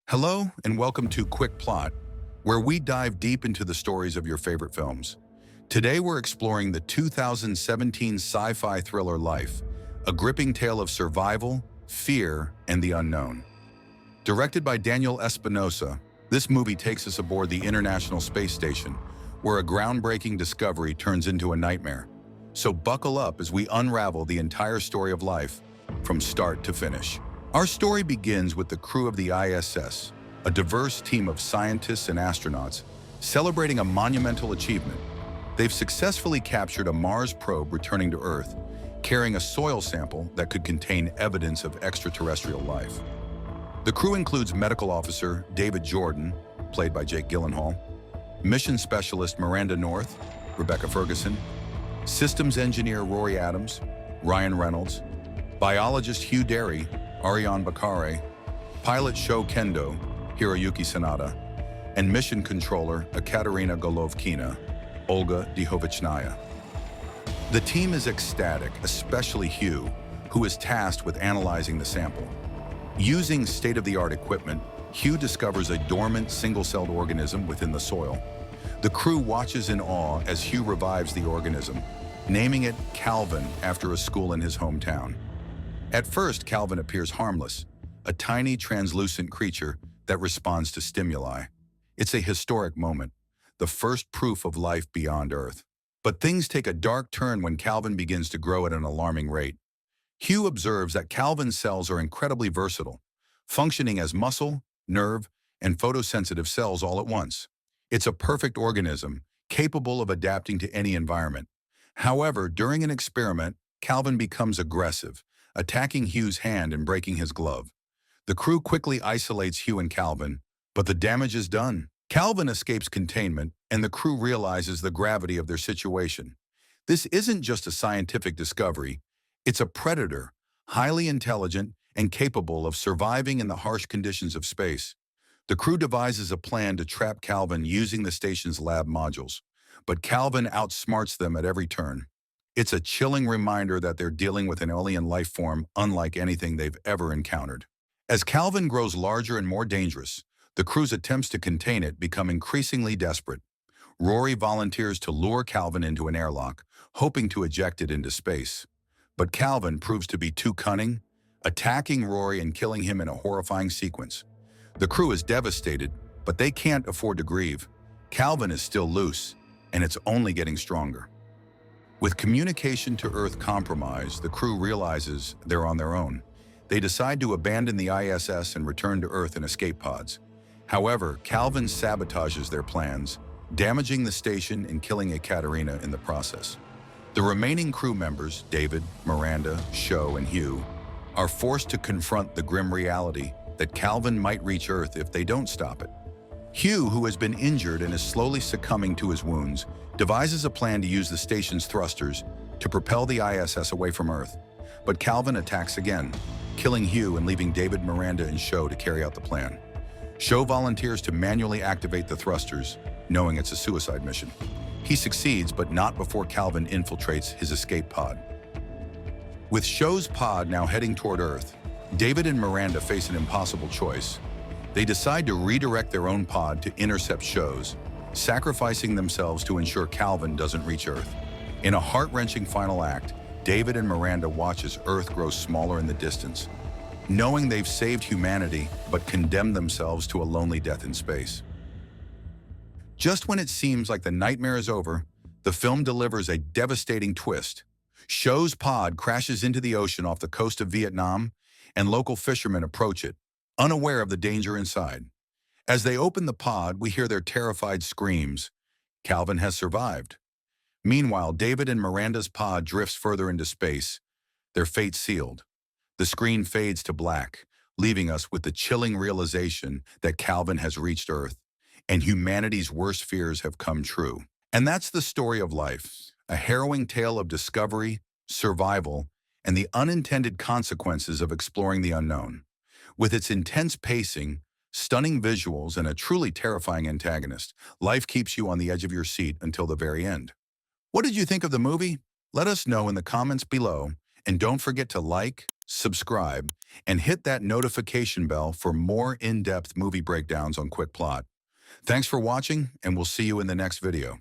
Hello, and welcome to Quick Plot, where we dive deep into the stories of your favorite films. Today we're exploring the 2017 sci-fi thriller Life, a gripping tale of survival, fear, and the unknown. Directed by Daniel Espinosa, this movie takes us aboard the International Space Station, where a groundbreaking discovery turns into a nightmare. So buckle up as we unravel the entire story of life from start to finish. Our story begins with the crew of the ISS, a diverse team of scientists and astronauts celebrating a monumental achievement. They've successfully captured a Mars probe returning to Earth, carrying a soil sample that could contain evidence of extraterrestrial life. The crew includes Medical Officer David Jordan, played by Jake Gyllenhaal, Mission Specialist Miranda North, Rebecca Ferguson, Systems Engineer Rory Adams, Ryan Reynolds, Biologist Hugh Derry, Ariane Bakare, Pilot Sho Kendo, Hiroyuki Sanada, and Mission Controller Ekaterina Golovkina, Olga Dihovichnaya. The team is ecstatic, especially Hugh, who is tasked with analyzing the sample. Using state-of-the-art equipment, Hugh discovers a dormant single-celled organism within the soil. The crew watches in awe as Hugh revives the organism, naming it Calvin after a school in his hometown. At first, Calvin appears harmless, a tiny translucent creature that responds to stimuli. It's a historic moment, the first proof of life beyond Earth. But things take a dark turn when Calvin begins to grow at an alarming rate. Hugh observes that Calvin's cells are incredibly versatile, functioning as muscle, nerve, and photosensitive cells all at once. It's a perfect organism, capable of adapting to any environment. However, during an experiment, Calvin becomes aggressive, attacking Hugh's hand and breaking his glove. The crew quickly isolates Hugh and Calvin, but the damage is done. Calvin escapes containment, and the crew realizes the gravity of their situation. This isn't just a scientific discovery, it's a predator, highly intelligent and capable of surviving in the harsh conditions of space. The crew devises a plan to trap Calvin using the station's lab modules, but Calvin outsmarts them at every turn. It's a chilling reminder that they're dealing with an alien life form unlike anything they've ever encountered. As Calvin grows larger and more dangerous, the crew's attempts to contain it become increasingly desperate. Rory volunteers to lure Calvin into an airlock, hoping to eject it into space. But Calvin proves to be too cunning, attacking Rory and killing him in a horrifying sequence. The crew is devastated, but they can't afford to grieve. Calvin is still loose, and it's only getting stronger. With communication to Earth compromised, the crew realizes they're on their own. They decide to abandon the ISS and return to Earth in escape pods. However, Calvin sabotages their plans, damaging the station and killing Ekaterina in the process. The remaining crew members, David, Miranda, Sho, and Hugh, are forced to confront the grim reality that Calvin might reach Earth if they don't stop it. Hugh, who has been injured and is slowly succumbing to his wounds, devises a plan to use the station's thrusters to propel the ISS away from Earth. But Calvin attacks again, killing Hugh and leaving David, Miranda, and Sho to carry out the plan. Sho volunteers to manually activate the thrusters, knowing it's a suicide mission. He succeeds, but not before Calvin infiltrates his escape pod. With Sho's pod now heading toward Earth, David and Miranda face an impossible choice. They decide to redirect their own pod to intercept Sho's, sacrificing themselves to ensure Calvin doesn't reach Earth. In a heart-wrenching final act, David and Miranda watch as Earth grows smaller in the distance, knowing they've saved humanity but condemned themselves to a lonely death in space. Just when it seems like the nightmare is over, the film delivers a devastating twist. Sho's pod crashes into the ocean off the coast of Vietnam, and local fishermen approach it, unaware of the danger inside. As they open the pod, we hear their terrified screams. Calvin has survived. Meanwhile, David and Miranda's pod drifts further into space, their fate sealed. The screen fades to black, leaving us with the chilling realization that Calvin has reached Earth, and humanity's worst fears have come true. And that's the story of life, a harrowing tale of discovery, survival, and the unintended consequences of exploring the unknown. With its intense pacing, stunning visuals, and a truly terrifying antagonist, Life keeps you on the edge of your seat until the very end. What did you think of the movie? Let us know in the comments below, and don't forget to like, subscribe, and hit that notification bell for more in-depth movie breakdowns on Quick Plot. Thanks for watching, and we'll see you in the next video.